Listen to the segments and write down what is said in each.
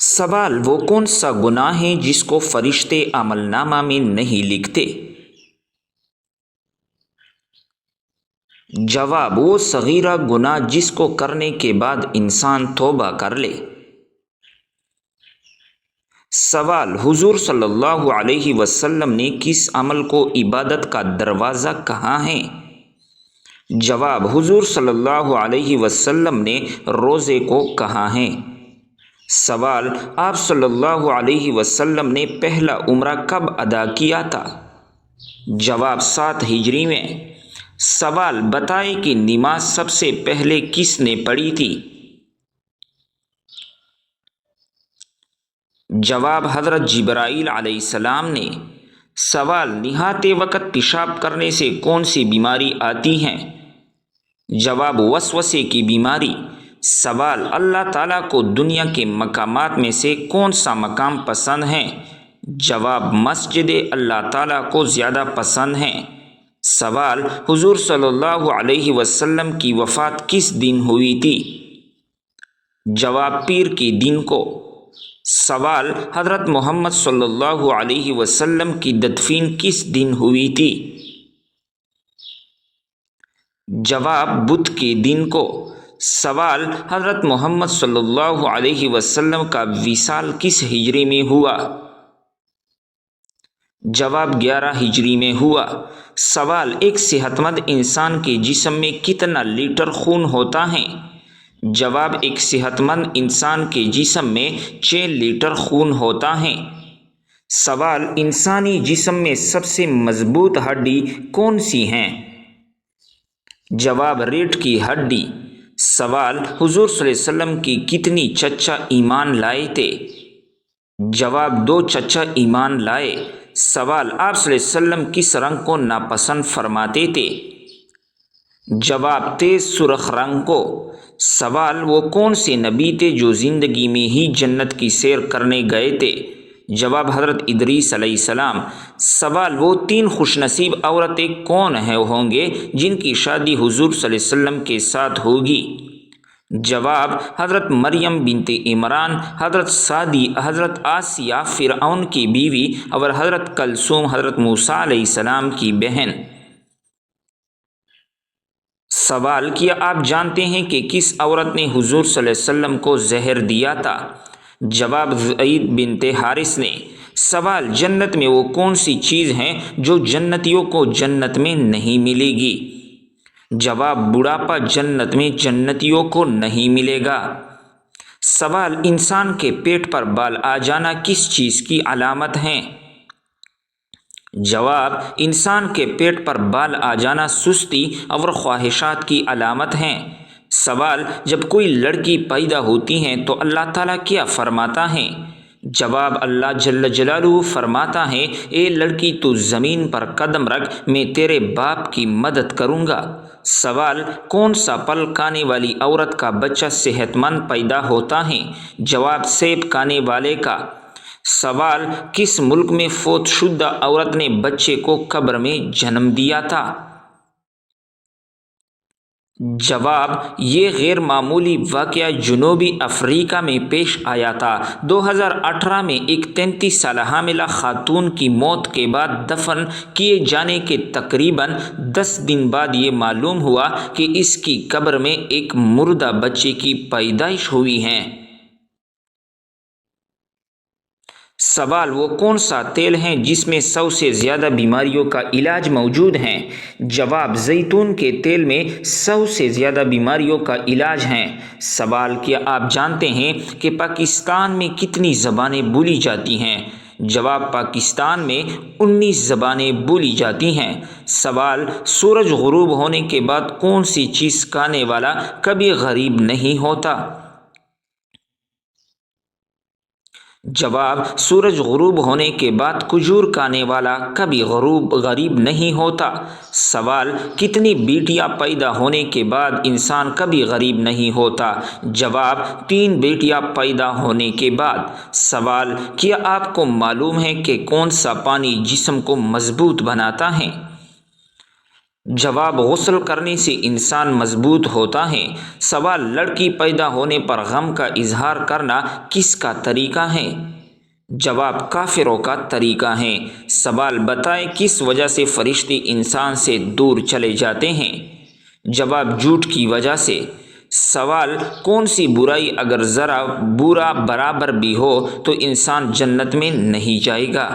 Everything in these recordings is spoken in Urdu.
سوال: وہ کون سا گناہ ہے جس کو فرشتے عمل نامہ میں نہیں لکھتے؟ جواب: وہ صغیرہ گناہ جس کو کرنے کے بعد انسان توبہ کر لے۔ سوال: حضور صلی اللہ علیہ وسلم نے کس عمل کو عبادت کا دروازہ کہا ہے؟ جواب: حضور صلی اللہ علیہ وسلم نے روزے کو کہا ہے۔ سوال: آپ صلی اللہ علیہ وسلم نے پہلا عمرہ کب ادا کیا تھا؟ جواب: 7 ہجری میں۔ سوال: بتائیں کہ نماز سب سے پہلے کس نے پڑھی تھی؟ جواب: حضرت جبرائیل علیہ السلام نے۔ سوال: نہاتے وقت پیشاب کرنے سے کون سی بیماری آتی ہے؟ جواب: وسوسے کی بیماری۔ سوال: اللہ تعالیٰ کو دنیا کے مقامات میں سے کون سا مقام پسند ہے؟ جواب: مسجد اللہ تعالیٰ کو زیادہ پسند ہے۔ سوال: حضور صلی اللہ علیہ وسلم کی وفات کس دن ہوئی تھی؟ جواب: پیر کے دن کو۔ سوال: حضرت محمد صلی اللہ علیہ وسلم کی تدفین کس دن ہوئی تھی؟ جواب: بدھ کے دن کو۔ سوال: حضرت محمد صلی اللہ علیہ وسلم کا وصال کس ہجری میں ہوا؟ جواب: 11 ہجری میں ہوا۔ سوال: ایک صحت مند انسان کے جسم میں کتنا لیٹر خون ہوتا ہے؟ جواب: ایک صحت مند انسان کے جسم میں 6 لیٹر خون ہوتا ہے۔ سوال: انسانی جسم میں سب سے مضبوط ہڈی کون سی ہے؟ جواب: ریڑھ کی ہڈی۔ سوال: حضور صلی اللہ علیہ وسلم کی کتنی چچا ایمان لائے تھے؟ جواب: 2 چچا ایمان لائے۔ سوال: آپ صلی اللہ علیہ وسلم کس رنگ کو ناپسند فرماتے تھے؟ جواب: تیز سرخ رنگ کو۔ سوال: وہ کون سے نبی تھے جو زندگی میں ہی جنت کی سیر کرنے گئے تھے؟ جواب: حضرت ادریس علیہ السلام۔ سوال: وہ 3 خوش نصیب عورتیں کون ہوں گے جن کی شادی حضور صلی اللہ علیہ وسلم کے ساتھ ہوگی؟ جواب: حضرت مریم بنت عمران، حضرت سعدی، حضرت آسیہ فرعون کی بیوی اور حضرت کلثوم حضرت موسیٰ علیہ السلام کی بہن۔ سوال: کیا آپ جانتے ہیں کہ کس عورت نے حضور صلی اللہ علیہ وسلم کو زہر دیا تھا؟ جواب: زید بنت حارث نے۔ سوال: جنت میں وہ کون سی چیز ہے جو جنتیوں کو جنت میں نہیں ملے گی؟ جواب: بڑھاپا جنت میں جنتیوں کو نہیں ملے گا۔ سوال: انسان کے پیٹ پر بال آ جانا کس چیز کی علامت ہے؟ جواب: انسان کے پیٹ پر بال آ جانا سستی اور خواہشات کی علامت ہے۔ سوال: جب کوئی لڑکی پیدا ہوتی ہے تو اللہ تعالیٰ کیا فرماتا ہے؟ جواب: اللہ جل جلالہ فرماتا ہے، اے لڑکی تو زمین پر قدم رکھ، میں تیرے باپ کی مدد کروں گا۔ سوال: کون سا پھل کھانے والی عورت کا بچہ صحت مند پیدا ہوتا ہے؟ جواب: سیب کھانے والے کا۔ سوال: کس ملک میں فوت شدہ عورت نے بچے کو قبر میں جنم دیا تھا؟ جواب: یہ غیر معمولی واقعہ جنوبی افریقہ میں پیش آیا تھا۔ 2018 میں ایک 33 سالہ حاملہ خاتون کی موت کے بعد دفن کیے جانے کے تقریباً 10 دن بعد یہ معلوم ہوا کہ اس کی قبر میں ایک مردہ بچے کی پیدائش ہوئی ہے۔ سوال: وہ کون سا تیل ہے جس میں 100 سے زیادہ بیماریوں کا علاج موجود ہے؟ جواب: زیتون کے تیل میں 100 سے زیادہ بیماریوں کا علاج ہے۔ سوال: کیا آپ جانتے ہیں کہ پاکستان میں کتنی زبانیں بولی جاتی ہیں؟ جواب: پاکستان میں 19 زبانیں بولی جاتی ہیں۔ سوال: سورج غروب ہونے کے بعد کون سی چیز کھانے والا کبھی غریب نہیں ہوتا؟ جواب: سورج غروب ہونے کے بعد کھجور کھانے والا کبھی غریب نہیں ہوتا۔ سوال: کتنی بیٹیاں پیدا ہونے کے بعد انسان کبھی غریب نہیں ہوتا؟ جواب: 3 بیٹیاں پیدا ہونے کے بعد۔ سوال: کیا آپ کو معلوم ہے کہ کون سا پانی جسم کو مضبوط بناتا ہے؟ جواب: غسل کرنے سے انسان مضبوط ہوتا ہے۔ سوال: لڑکی پیدا ہونے پر غم کا اظہار کرنا کس کا طریقہ ہے؟ جواب: کافروں کا طریقہ ہے۔ سوال: بتائیں کس وجہ سے فرشتے انسان سے دور چلے جاتے ہیں؟ جواب: جھوٹ کی وجہ سے۔ سوال: کون سی برائی اگر ذرا برا برابر بھی ہو تو انسان جنت میں نہیں جائے گا؟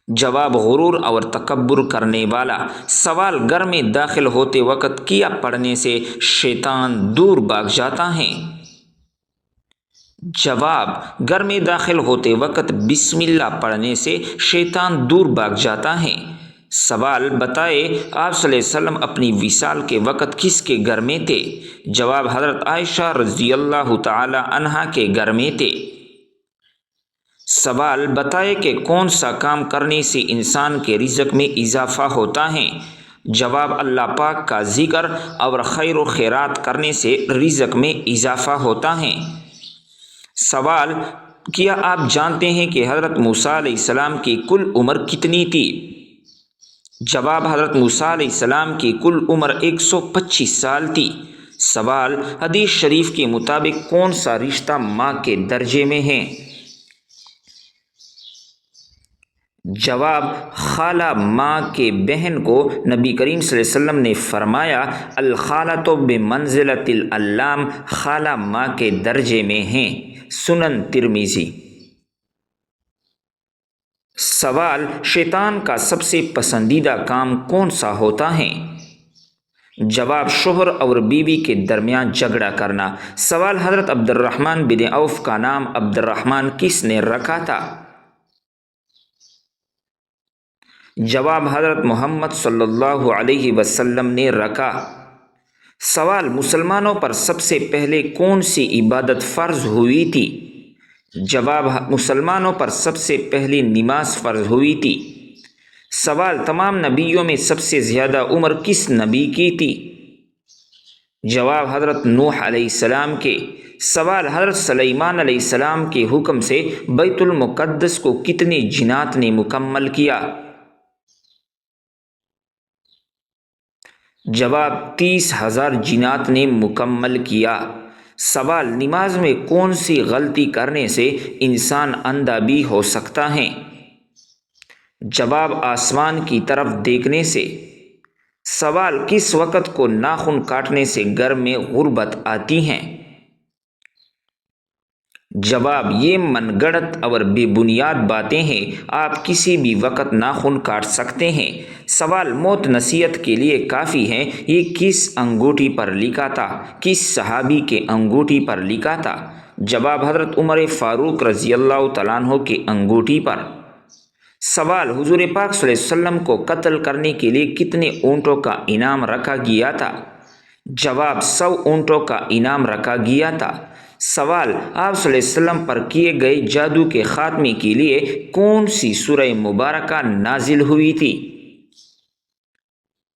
جواب: غرور اور تکبر کرنے والا۔ سوال: گھر میں داخل ہوتے وقت کیا پڑھنے سے شیطان دور بھاگ جاتا ہے؟ جواب: گھر میں داخل ہوتے وقت بسم اللہ پڑھنے سے شیطان دور بھاگ جاتا ہے۔ سوال: بتائیں آپ صلی اللہ علیہ وسلم اپنی وصال کے وقت کس کے گھر میں تھے؟ جواب: حضرت عائشہ رضی اللہ تعالی عنہا کے گھر میں تھے۔ سوال: بتائیں کہ کون سا کام کرنے سے انسان کے رزق میں اضافہ ہوتا ہے؟ جواب: اللہ پاک کا ذکر اور خیر و خیرات کرنے سے رزق میں اضافہ ہوتا ہے۔ سوال: کیا آپ جانتے ہیں کہ حضرت موسیٰ علیہ السلام کی کل عمر کتنی تھی؟ جواب: حضرت موسیٰ علیہ السلام کی کل عمر 125 سال تھی۔ سوال: حدیث شریف کے مطابق کون سا رشتہ ماں کے درجے میں ہے؟ جواب: خالہ ماں کے بہن کو نبی کریم صلی اللہ علیہ وسلم نے فرمایا الخالۃ بمنزلۃ العلام، خالہ ماں کے درجے میں ہیں۔ سنن ترمذی۔ سوال: شیطان کا سب سے پسندیدہ کام کون سا ہوتا ہے؟ جواب: شوہر اور بیوی کے درمیان جھگڑا کرنا۔ سوال: حضرت عبد الرحمن بن عوف کا نام عبد الرحمن کس نے رکھا تھا؟ جواب: حضرت محمد صلی اللہ علیہ وسلم نے رکھا۔ سوال: مسلمانوں پر سب سے پہلے کون سی عبادت فرض ہوئی تھی؟ جواب: مسلمانوں پر سب سے پہلی نماز فرض ہوئی تھی۔ سوال: تمام نبیوں میں سب سے زیادہ عمر کس نبی کی تھی؟ جواب: حضرت نوح علیہ السلام کے۔ سوال: حضرت سلیمان علیہ السلام کے حکم سے بیت المقدس کو کتنے جنات نے مکمل کیا؟ جواب: 30,000 جنات نے مکمل کیا۔ سوال: نماز میں کون سی غلطی کرنے سے انسان اندھا بھی ہو سکتا ہے؟ جواب: آسمان کی طرف دیکھنے سے۔ سوال: کس وقت کو ناخن کاٹنے سے گھر میں غربت آتی ہے؟ جواب: یہ من گھڑت اور بے بنیاد باتیں ہیں، آپ کسی بھی وقت ناخن کاٹ سکتے ہیں۔ سوال: موت نصیحت کے لیے کافی ہے، یہ کس انگوٹھی پر لکھا تھا؟ کس صحابی کے انگوٹھی پر لکھا تھا؟ جواب: حضرت عمر فاروق رضی اللہ تعالیٰ عنہ کے انگوٹھی پر۔ سوال: حضور پاک صلی اللہ علیہ وسلم کو قتل کرنے کے لیے کتنے اونٹوں کا انعام رکھا گیا تھا؟ جواب: 100 اونٹوں کا انعام رکھا گیا تھا۔ سوال: آپ صلی اللہ علیہ وسلم پر کیے گئے جادو کے خاتمے کے لیے کون سی سورہ مبارکہ نازل ہوئی تھی؟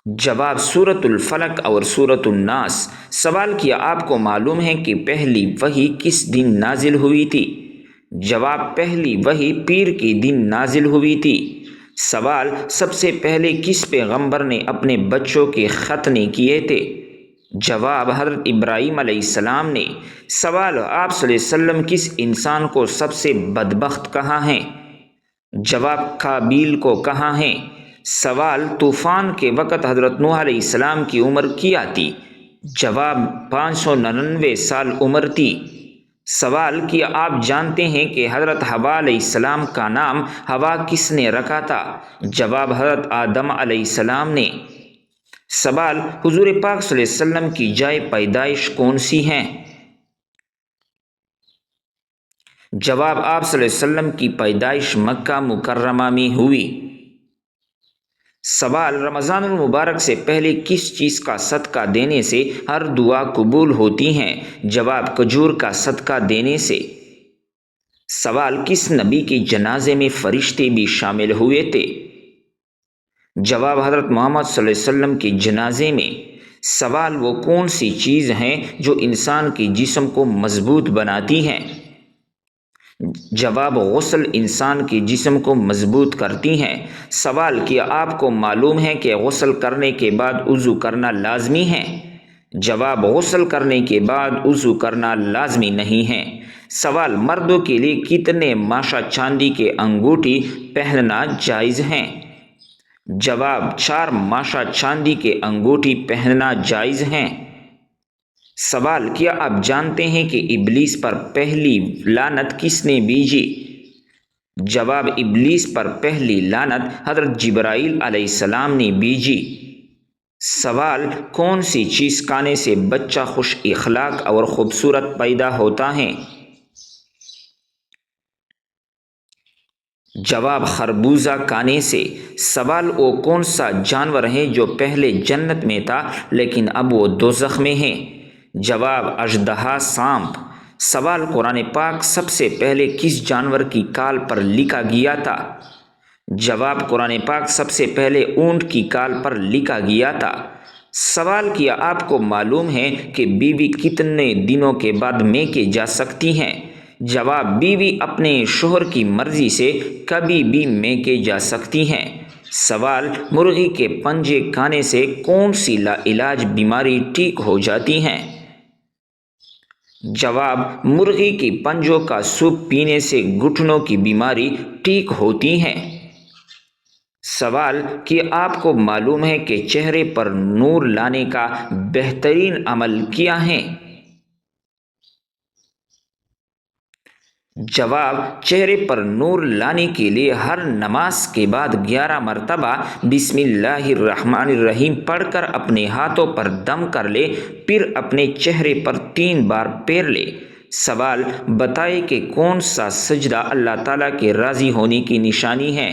جواب: سورۃ الفلق اور سورۃ الناس۔ سوال: کیا آپ کو معلوم ہے کہ پہلی وحی کس دن نازل ہوئی تھی؟ جواب: پہلی وحی پیر کے دن نازل ہوئی تھی۔ سوال: سب سے پہلے کس پیغمبر نے اپنے بچوں کے ختنے کیے تھے؟ جواب: حضرت ابراہیم علیہ السلام نے۔ سوال: آپ صلی اللہ علیہ وسلم کس انسان کو سب سے بدبخت کہا ہے؟ جواب: قابیل کو کہا ہے۔ سوال: طوفان کے وقت حضرت نوح علیہ السلام کی عمر کیا تھی؟ جواب: 599 سال عمر تھی۔ سوال: کیا آپ جانتے ہیں کہ حضرت حوا علیہ السلام کا نام حوا کس نے رکھا تھا؟ جواب: حضرت آدم علیہ السلام نے۔ سوال: حضور پاک صلی اللہ علیہ وسلم کی جائے پیدائش کون سی ہے؟ جواب: آپ صلی اللہ علیہ وسلم کی پیدائش مکہ مکرمہ میں ہوئی۔ سوال: رمضان المبارک سے پہلے کس چیز کا صدقہ دینے سے ہر دعا قبول ہوتی ہیں؟ جواب: کھجور کا صدقہ دینے سے۔ سوال: کس نبی کے جنازے میں فرشتے بھی شامل ہوئے تھے؟ جواب: حضرت محمد صلی اللہ علیہ وسلم کے جنازے میں۔ سوال: وہ کون سی چیز ہیں جو انسان کے جسم کو مضبوط بناتی ہیں؟ جواب غسل انسان کے جسم کو مضبوط کرتی ہیں۔ سوال: کیا آپ کو معلوم ہے کہ غسل کرنے کے بعد وضو کرنا لازمی ہے؟ جواب: غسل کرنے کے بعد وضو کرنا لازمی نہیں ہے۔ سوال: مردوں کے لیے کتنے ماشا چاندی کے انگوٹھی پہننا جائز ہیں؟ جواب: 4 ماشا چاندی کے انگوٹھی پہننا جائز ہیں۔ سوال: کیا آپ جانتے ہیں کہ ابلیس پر پہلی لعنت کس نے بھیجی؟ جواب: ابلیس پر پہلی لعنت حضرت جبرائیل علیہ السلام نے بھیجی۔ سوال: کون سی چیز کھانے سے بچہ خوش اخلاق اور خوبصورت پیدا ہوتا ہے؟ جواب: خربوزہ کھانے سے۔ سوال: وہ کون سا جانور ہے جو پہلے جنت میں تھا لیکن اب وہ دوزخ میں ہے؟ جواب: اژدہا سانپ۔ سوال: قرآن پاک سب سے پہلے کس جانور کی کھال پر لکھا گیا تھا؟ جواب: قرآن پاک سب سے پہلے اونٹ کی کھال پر لکھا گیا تھا۔ سوال: کیا آپ کو معلوم ہے کہ بیوی کتنے دنوں کے بعد میکے جا سکتی ہیں؟ جواب: بیوی اپنے شوہر کی مرضی سے کبھی بھی میکے جا سکتی ہیں۔ سوال: مرغی کے پنجے کھانے سے کون سی لاعلاج بیماری ٹھیک ہو جاتی ہے؟ جواب: مرغی کی پنجوں کا سوپ پینے سے گھٹنوں کی بیماری ٹھیک ہوتی ہے۔ سوال: کہ آپ کو معلوم ہے کہ چہرے پر نور لانے کا بہترین عمل کیا ہے؟ جواب: چہرے پر نور لانے کے لیے ہر نماز کے بعد 11 مرتبہ بسم اللہ الرحمن الرحیم پڑھ کر اپنے ہاتھوں پر دم کر لے، پھر اپنے چہرے پر 3 بار پھیر لے۔ سوال: بتائیں کہ کون سا سجدہ اللہ تعالیٰ کے راضی ہونے کی نشانی ہے؟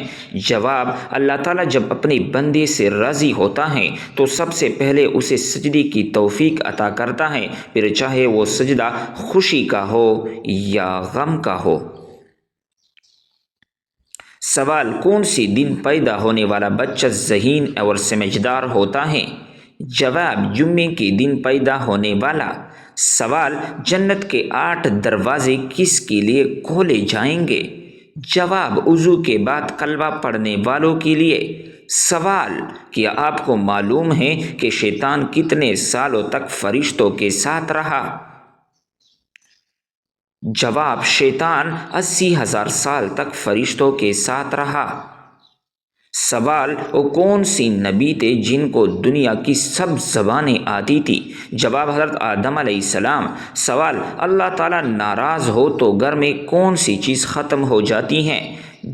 جواب: اللہ تعالیٰ جب اپنے بندے سے راضی ہوتا ہے تو سب سے پہلے اسے سجدے کی توفیق عطا کرتا ہے، پھر چاہے وہ سجدہ خوشی کا ہو یا غم کا ہو۔ سوال: کون سی دن پیدا ہونے والا بچہ ذہین اور سمجھدار ہوتا ہے؟ جواب: جمعے کے دن پیدا ہونے والا۔ سوال: جنت کے 8 دروازے کس کے لیے کھولے جائیں گے؟ جواب: وضو کے بعد کلمہ پڑھنے والوں کے لیے۔ سوال: کیا آپ کو معلوم ہے کہ شیطان کتنے سالوں تک فرشتوں کے ساتھ رہا؟ جواب: شیطان 80,000 سال تک فرشتوں کے ساتھ رہا۔ سوال: وہ کون سی نبی تھے جن کو دنیا کی سب زبانیں آتی تھی؟ جواب: حضرت آدم علیہ السلام۔ سوال: اللہ تعالیٰ ناراض ہو تو گھر میں کون سی چیز ختم ہو جاتی ہے؟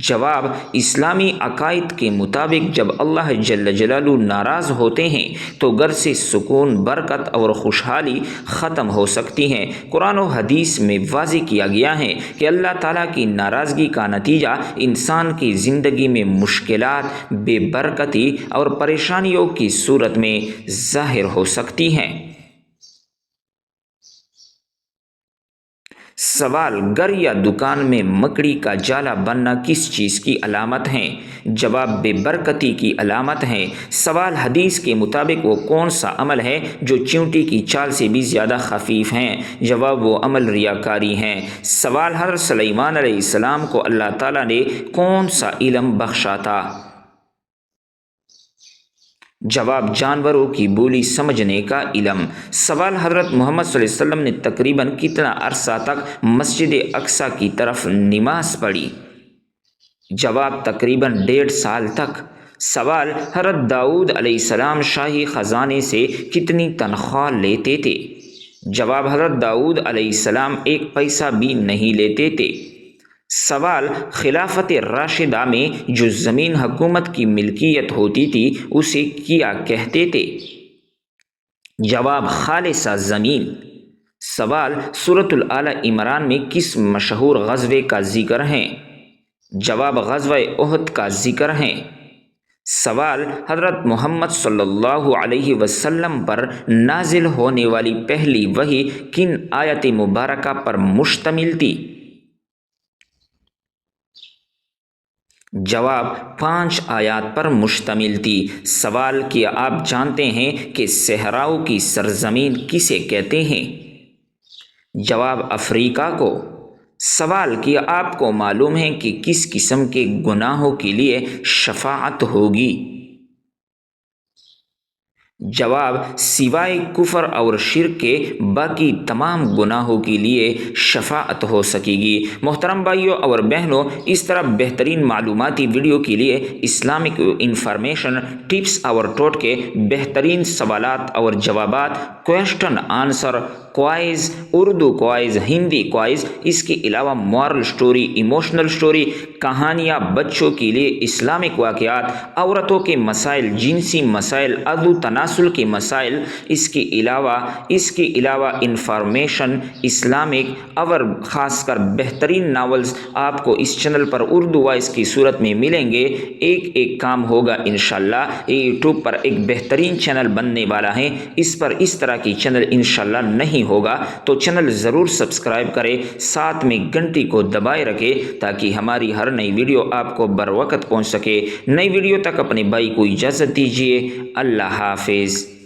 جواب: اسلامی عقائد کے مطابق جب اللہ جل جلالہ ناراض ہوتے ہیں تو گھر سے سکون، برکت اور خوشحالی ختم ہو سکتی ہے۔ قرآن و حدیث میں واضح کیا گیا ہے کہ اللہ تعالیٰ کی ناراضگی کا نتیجہ انسان کی زندگی میں مشکلات، بے برکتی اور پریشانیوں کی صورت میں ظاہر ہو سکتی ہیں۔ سوال: گھر یا دکان میں مکڑی کا جالا بننا کس چیز کی علامت ہے؟ جواب: بے برکتی کی علامت ہے۔ سوال: حدیث کے مطابق وہ کون سا عمل ہے جو چیونٹی کی چال سے بھی زیادہ خفیف ہے؟ جواب: وہ عمل ریاکاری ہے۔ سوال: حضرت سلیمان علیہ السلام کو اللہ تعالیٰ نے کون سا علم بخشا تھا؟ جواب: جانوروں کی بولی سمجھنے کا علم۔ سوال: حضرت محمد صلی اللہ علیہ وسلم نے تقریباً کتنا عرصہ تک مسجد اقصی کی طرف نماز پڑھی؟ جواب: تقریباً 1.5 سال تک۔ سوال: حضرت داؤد علیہ السلام شاہی خزانے سے کتنی تنخواہ لیتے تھے؟ جواب: حضرت داؤد علیہ السلام 1 پیسہ بھی نہیں لیتے تھے۔ سوال: خلافت راشدہ میں جو زمین حکومت کی ملکیت ہوتی تھی اسے کیا کہتے تھے؟ جواب: خالصہ زمین۔ سوال: سورۃ آل عمران میں کس مشہور غزوے کا ذکر ہے؟ جواب: غزوہ احد کا ذکر ہے۔ سوال: حضرت محمد صلی اللہ علیہ وسلم پر نازل ہونے والی پہلی وحی کن آیت مبارکہ پر مشتمل تھی؟ جواب: 5 آیات پر مشتمل تھی۔ سوال: کیا آپ جانتے ہیں کہ صحراؤں کی سرزمین کسے کہتے ہیں؟ جواب: افریقہ کو۔ سوال کیا آپ کو معلوم ہے کہ کس قسم کے گناہوں کے لیے شفاعت ہوگی؟ جواب، سوائے کفر اور شرک کے باقی تمام گناہوں کے لیے شفاعت ہو سکے گی۔ محترم بھائیوں اور بہنوں، اس طرح بہترین معلوماتی ویڈیو کے لیے اسلامک انفارمیشن ٹپس اور ٹوٹ کے بہترین سوالات اور جوابات، question answer quiz, Urdu quiz, Hindi quiz, اس کے علاوہ مورل سٹوری، ایموشنل سٹوری، کہانیاں، بچوں کے لیے اسلامک واقعات، عورتوں کے مسائل، جنسی مسائل، عدو تناسل کے مسائل، اس کے علاوہ انفارمیشن اسلامک اور خاص کر بہترین ناولز آپ کو اس چینل پر اردو وائس کی صورت میں ملیں گے۔ ایک کام ہوگا انشاءاللہ، یہ یوٹیوب پر ایک بہترین چینل بننے والا ہے، اس پر اس طرح کی چینل انشاءاللہ نہیں ہوگا، تو چینل ضرور سبسکرائب کرے، ساتھ میں گھنٹی کو دبائے رکھے تاکہ ہماری ہر نئی ویڈیو آپ کو بر وقت پہنچ سکے۔ نئی ویڈیو تک اپنے بھائی کو اجازت دیجیے۔ اللہ حافظ۔